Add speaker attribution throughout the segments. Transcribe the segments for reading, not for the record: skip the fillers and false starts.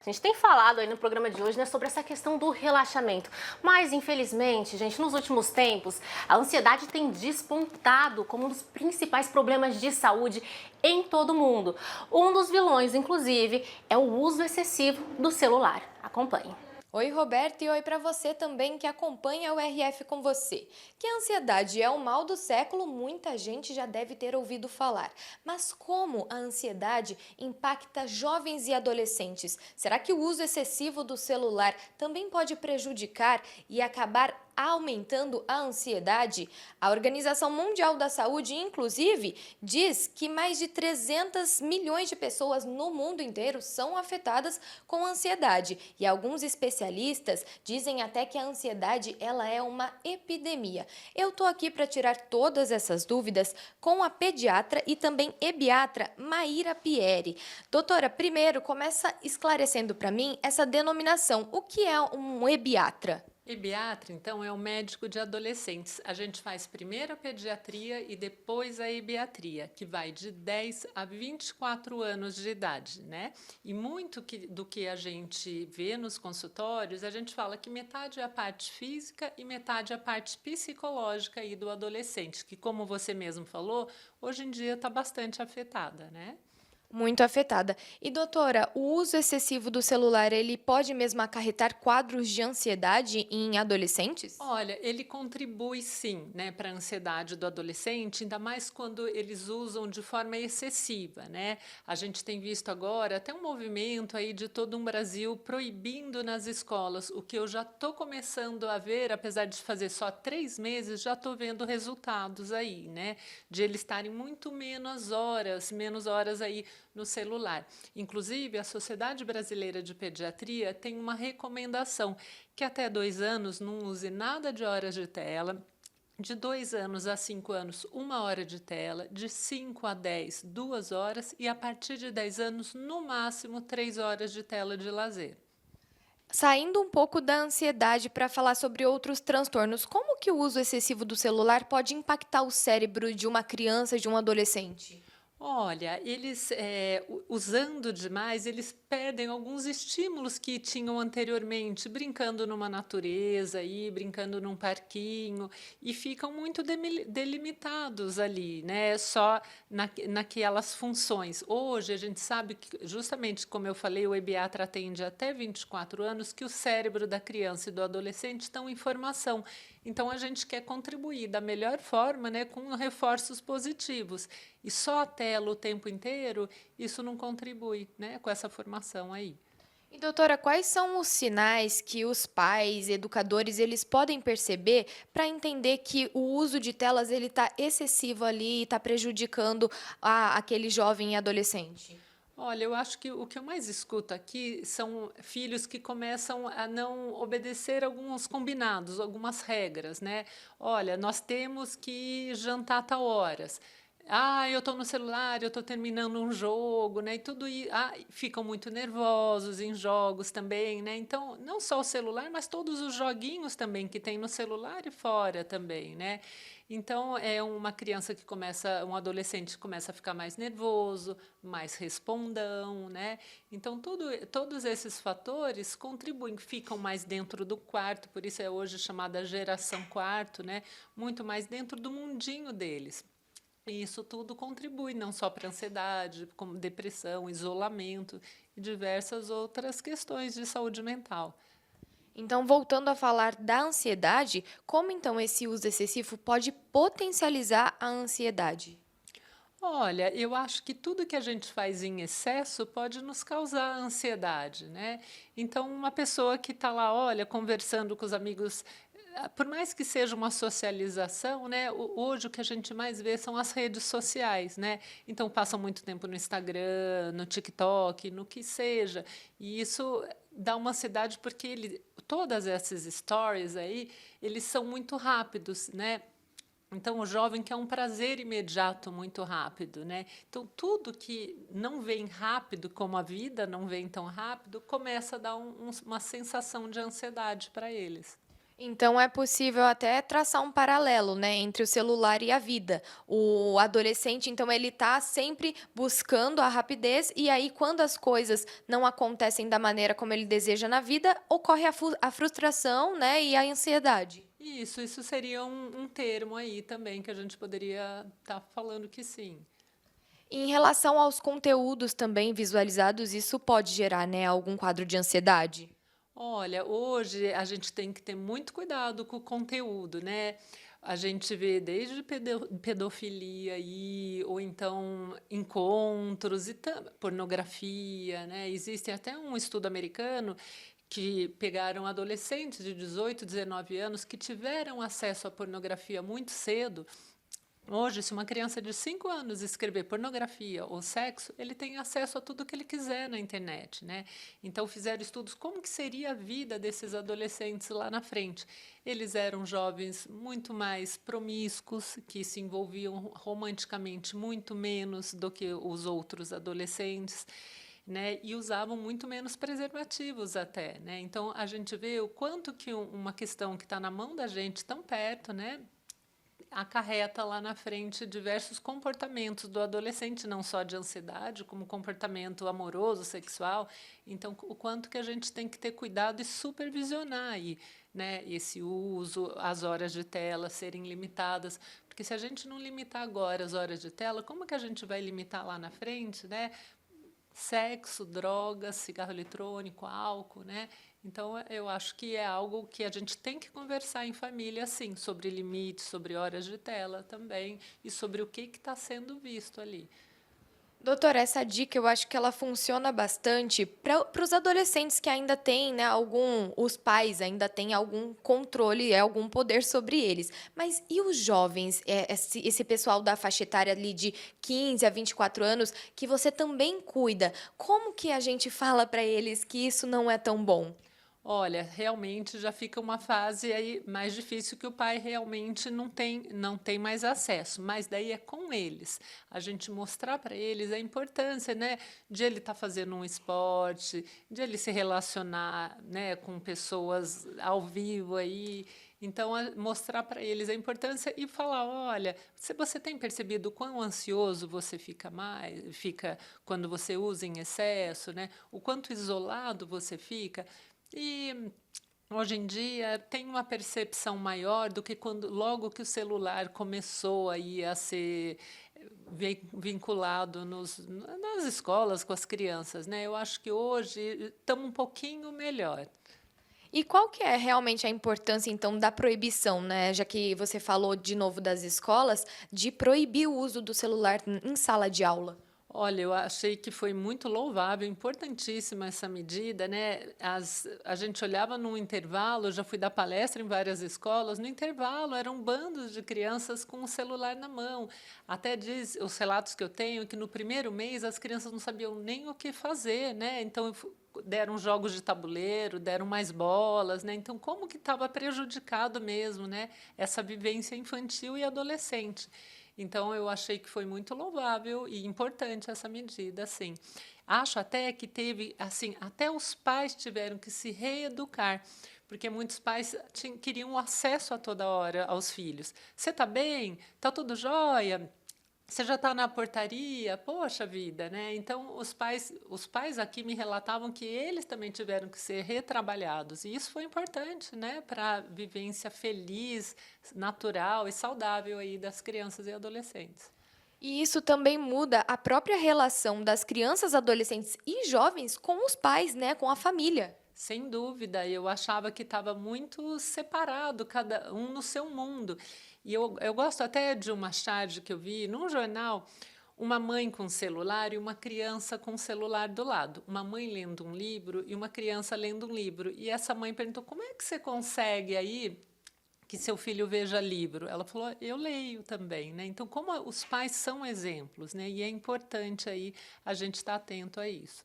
Speaker 1: A gente tem falado aí no programa de hoje, né, sobre essa questão do relaxamento, mas infelizmente, gente, nos últimos tempos, a ansiedade tem despontado como um dos principais problemas de saúde em todo o mundo. Um dos vilões, inclusive, é o uso excessivo do celular. Acompanhe.
Speaker 2: Oi, Roberto, e oi para você também que acompanha o RF com você. Que a ansiedade é o mal do século, muita gente já deve ter ouvido falar. Mas como a ansiedade impacta jovens e adolescentes? Será que o uso excessivo do celular também pode prejudicar e acabar aumentando a ansiedade? A Organização Mundial da Saúde, inclusive, diz que mais de 300 milhões de pessoas no mundo inteiro são afetadas com ansiedade. E alguns especialistas dizem até que a ansiedade ela é uma epidemia. Eu tô aqui para tirar todas essas dúvidas com a pediatra e também ebiatra Maíra Pieri. Doutora, primeiro começa esclarecendo para mim essa denominação. O que é um ebiatra?
Speaker 3: Ebiatra, então, é o médico de adolescentes. A gente faz primeiro a pediatria e depois a ebiatria, que vai de 10 a 24 anos de idade, né? E do que a gente vê nos consultórios, a gente fala que metade é a parte física e metade é a parte psicológica aí do adolescente, que, como você mesmo falou, hoje em dia está bastante afetada, né?
Speaker 2: Muito afetada. E doutora, o uso excessivo do celular, ele pode mesmo acarretar quadros de ansiedade em adolescentes?
Speaker 3: Olha, ele contribui sim, né, para a ansiedade do adolescente, ainda mais quando eles usam de forma excessiva, né? A gente tem visto agora até um movimento aí de todo um Brasil proibindo nas escolas, o que eu já estou começando a ver, apesar de fazer só 3 meses, já estou vendo resultados aí, né? De eles estarem menos horas aí no celular. Inclusive, a Sociedade Brasileira de Pediatria tem uma recomendação que até 2 anos não use nada de horas de tela, de 2 anos a 5 anos, 1 hora de tela, de 5 a 10, 2 horas, e a partir de 10 anos, no máximo, 3 horas de tela de lazer.
Speaker 2: Saindo um pouco da ansiedade para falar sobre outros transtornos, como que o uso excessivo do celular pode impactar o cérebro de uma criança, de um adolescente?
Speaker 3: Olha, eles, usando demais, eles perdem alguns estímulos que tinham anteriormente, brincando numa natureza, aí, brincando num parquinho, e ficam muito delimitados ali, né? Só naquelas funções. Hoje, a gente sabe que, justamente como eu falei, o ebiatra atende até 24 anos, que o cérebro da criança e do adolescente estão em formação. Então, a gente quer contribuir da melhor forma, né, com reforços positivos. E só a tela o tempo inteiro, isso não contribui, né, com essa formação aí.
Speaker 2: E doutora, quais são os sinais que os pais, educadores, eles podem perceber para entender que o uso de telas ele está excessivo ali e está prejudicando aquele jovem e adolescente?
Speaker 3: Olha, eu acho que o que eu mais escuto aqui são filhos que começam a não obedecer alguns combinados, algumas regras, né? Olha, nós temos que jantar a tal horas. Ah, eu estou no celular, eu estou terminando um jogo, né? E tudo isso, ficam muito nervosos em jogos também, né? Então, não só o celular, mas todos os joguinhos também que tem no celular e fora também, né? Então, é uma criança que começa, um adolescente que começa a ficar mais nervoso, mais respondão, né? Então, todos esses fatores contribuem, ficam mais dentro do quarto, por isso é hoje chamada geração quarto, né? Muito mais dentro do mundinho deles. E isso tudo contribui não só para a ansiedade, como depressão, isolamento e diversas outras questões de saúde mental.
Speaker 2: Então, voltando a falar da ansiedade, como então esse uso excessivo pode potencializar a ansiedade?
Speaker 3: Olha, eu acho que tudo que a gente faz em excesso pode nos causar ansiedade, né? Então, uma pessoa que está lá, olha, conversando com os amigos, por mais que seja uma socialização, né? Hoje o que a gente mais vê são as redes sociais, né? Então, passam muito tempo no Instagram, no TikTok, no que seja, e isso dá uma ansiedade porque todas essas stories aí, eles são muito rápidos, né? Então, o jovem quer um prazer imediato, muito rápido, né? Então, tudo que não vem rápido, como a vida não vem tão rápido, começa a dar uma sensação de ansiedade para eles.
Speaker 2: Então é possível até traçar um paralelo, né, entre o celular e a vida. O adolescente, então, ele está sempre buscando a rapidez e aí quando as coisas não acontecem da maneira como ele deseja na vida, ocorre a frustração, né, e a ansiedade.
Speaker 3: Isso seria um termo aí também que a gente poderia estar falando que sim.
Speaker 2: Em relação aos conteúdos também visualizados, isso pode gerar, né, algum quadro de ansiedade?
Speaker 3: Olha, hoje a gente tem que ter muito cuidado com o conteúdo, né? A gente vê desde pedofilia aí, ou então encontros e pornografia, né? Existe até um estudo americano que pegaram adolescentes de 18, 19 anos que tiveram acesso à pornografia muito cedo. Hoje, se uma criança de 5 anos escrever pornografia ou sexo, ele tem acesso a tudo que ele quiser na internet, né? Então fizeram estudos como que seria a vida desses adolescentes lá na frente. Eles eram jovens muito mais promíscuos, que se envolviam romanticamente muito menos do que os outros adolescentes, né, e usavam muito menos preservativos até, né? Então a gente vê o quanto que uma questão que está na mão da gente tão perto, né, acarreta lá na frente diversos comportamentos do adolescente, não só de ansiedade, como comportamento amoroso, sexual. Então, o quanto que a gente tem que ter cuidado e supervisionar aí, né, esse uso, as horas de tela serem limitadas, porque se a gente não limitar agora as horas de tela, como que a gente vai limitar lá na frente, né? Sexo, drogas, cigarro eletrônico, álcool, né? Então, eu acho que é algo que a gente tem que conversar em família, sim, sobre limites, sobre horas de tela também, e sobre o que está sendo visto ali.
Speaker 2: Doutora, essa dica eu acho que ela funciona bastante para os adolescentes que ainda têm, né, os pais ainda têm algum controle, algum poder sobre eles. Mas e os jovens, esse pessoal da faixa etária ali de 15 a 24 anos, que você também cuida? Como que a gente fala para eles que isso não é tão bom?
Speaker 3: Olha, realmente já fica uma fase aí mais difícil que o pai realmente não tem mais acesso, mas daí é com eles. A gente mostrar para eles a importância, né, de ele estar fazendo um esporte, de ele se relacionar, né, com pessoas ao vivo aí. Então, mostrar para eles a importância e falar, olha, se você tem percebido o quão ansioso você fica quando você usa em excesso, né? O quanto isolado você fica. E hoje em dia tem uma percepção maior do que quando logo que o celular começou aí a ser vinculado nas escolas com as crianças, né? Eu acho que hoje estamos um pouquinho melhor.
Speaker 2: E qual que é realmente a importância, então, da proibição, né? Já que você falou de novo das escolas, de proibir o uso do celular em sala de aula.
Speaker 3: Olha, eu achei que foi muito louvável, importantíssima essa medida, né? A gente olhava no intervalo, eu já fui dar palestra em várias escolas, no intervalo eram bandos de crianças com o celular na mão. Até diz os relatos que eu tenho que no primeiro mês as crianças não sabiam nem o que fazer, né? Então deram jogos de tabuleiro, deram mais bolas, né? Então como que estava prejudicado mesmo, né? Essa vivência infantil e adolescente. Então, eu achei que foi muito louvável e importante essa medida, assim. Acho até que teve, assim, até os pais tiveram que se reeducar, porque muitos pais queriam acesso a toda hora aos filhos. Você está bem? Está tudo jóia? Você já está na portaria? Poxa vida, né? Então, os pais aqui me relatavam que eles também tiveram que ser retrabalhados. E isso foi importante, né? Para a vivência feliz, natural e saudável aí das crianças e adolescentes.
Speaker 2: E isso também muda a própria relação das crianças, adolescentes e jovens com os pais, né, com a família.
Speaker 3: Sem dúvida, eu achava que estava muito separado, cada um no seu mundo. E eu gosto até de uma charge que eu vi num jornal, uma mãe com celular e uma criança com celular do lado. Uma mãe lendo um livro e uma criança lendo um livro. E essa mãe perguntou, como é que você consegue aí que seu filho veja livro? Ela falou, eu leio também, né? Então, como os pais são exemplos, né? E é importante aí a gente estar atento a isso.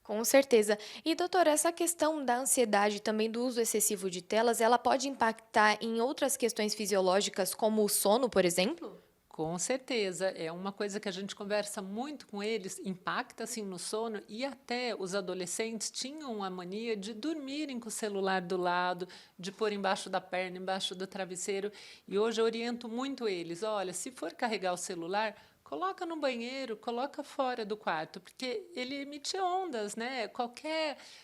Speaker 2: Com certeza. E, doutora, essa questão da ansiedade, também do uso excessivo de telas, ela pode impactar em outras questões fisiológicas, como o sono, por exemplo?
Speaker 3: Com certeza, é uma coisa que a gente conversa muito com eles, impacta assim no sono e até os adolescentes tinham a mania de dormirem com o celular do lado, de pôr embaixo da perna, embaixo do travesseiro. E hoje eu oriento muito eles, olha, se for carregar o celular, coloca no banheiro, coloca fora do quarto, porque ele emite ondas, né?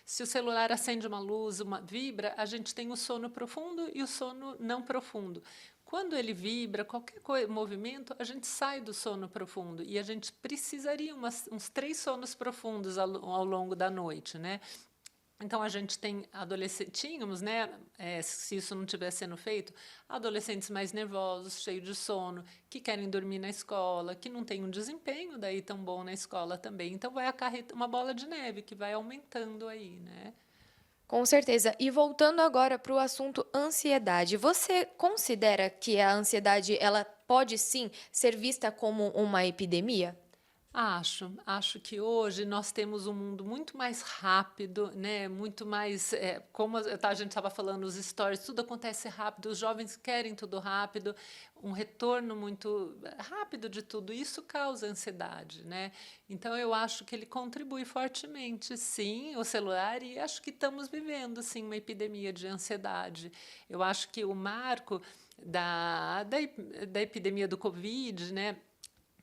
Speaker 3: Se o celular acende uma luz, uma vibra, a gente tem o sono profundo e o sono não profundo. Quando ele vibra, movimento, a gente sai do sono profundo e a gente precisaria uns 3 sonos profundos ao longo da noite, né? Então, a gente tínhamos, né, se isso não estiver sendo feito, adolescentes mais nervosos, cheios de sono, que querem dormir na escola, que não têm um desempenho daí tão bom na escola também. Então, vai acarretar uma bola de neve que vai aumentando aí, né?
Speaker 2: Com certeza. E voltando agora para o assunto ansiedade, você considera que a ansiedade ela pode sim ser vista como uma epidemia?
Speaker 3: Acho que hoje nós temos um mundo muito mais rápido, né? Muito mais, como a gente estava falando, os stories, tudo acontece rápido, os jovens querem tudo rápido, um retorno muito rápido de tudo, isso causa ansiedade, né? Então eu acho que ele contribui fortemente, sim, o celular, e acho que estamos vivendo, sim, uma epidemia de ansiedade. Eu acho que o marco da epidemia do Covid, né?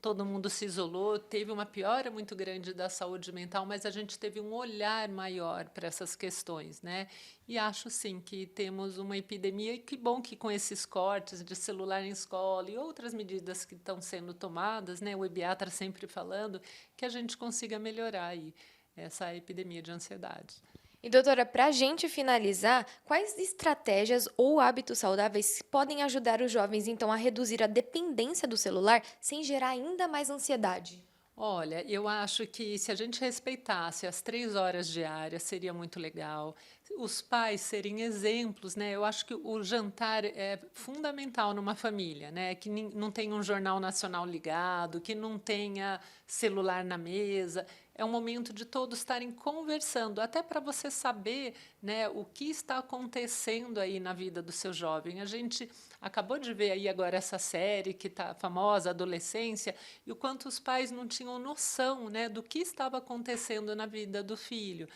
Speaker 3: Todo mundo se isolou, teve uma piora muito grande da saúde mental, mas a gente teve um olhar maior para essas questões, né? E acho sim que temos uma epidemia, e que bom que com esses cortes de celular em escola e outras medidas que estão sendo tomadas, né? O Ebiatra sempre falando, que a gente consiga melhorar aí essa epidemia de ansiedade.
Speaker 2: E doutora, para a gente finalizar, quais estratégias ou hábitos saudáveis podem ajudar os jovens então a reduzir a dependência do celular sem gerar ainda mais ansiedade?
Speaker 3: Olha, eu acho que se a gente respeitasse as 3 horas diárias, seria muito legal. Os pais serem exemplos, né? Eu acho que o jantar é fundamental numa família, né? Que não tenha um jornal nacional ligado, que não tenha celular na mesa. É um momento de todos estarem conversando, até para você saber, né, o que está acontecendo aí na vida do seu jovem. A gente acabou de ver aí agora essa série que está famosa, Adolescência, e o quanto os pais não tinham noção, né, do que estava acontecendo na vida do filho.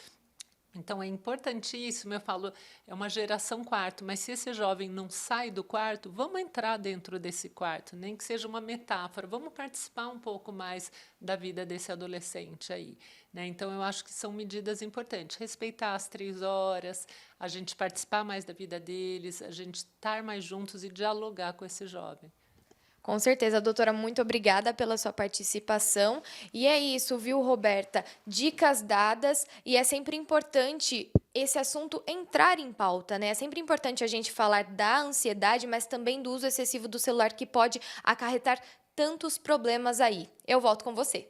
Speaker 3: Então, é importantíssimo, eu falo, é uma geração quarto, mas se esse jovem não sai do quarto, vamos entrar dentro desse quarto, nem que seja uma metáfora, vamos participar um pouco mais da vida desse adolescente aí, né? Então, eu acho que são medidas importantes, respeitar as 3 horas, a gente participar mais da vida deles, a gente estar mais juntos e dialogar com esse jovem.
Speaker 2: Com certeza, doutora, muito obrigada pela sua participação. E é isso, viu, Roberta? Dicas dadas, e é sempre importante esse assunto entrar em pauta, né? É sempre importante a gente falar da ansiedade, mas também do uso excessivo do celular que pode acarretar tantos problemas aí. Eu volto com você.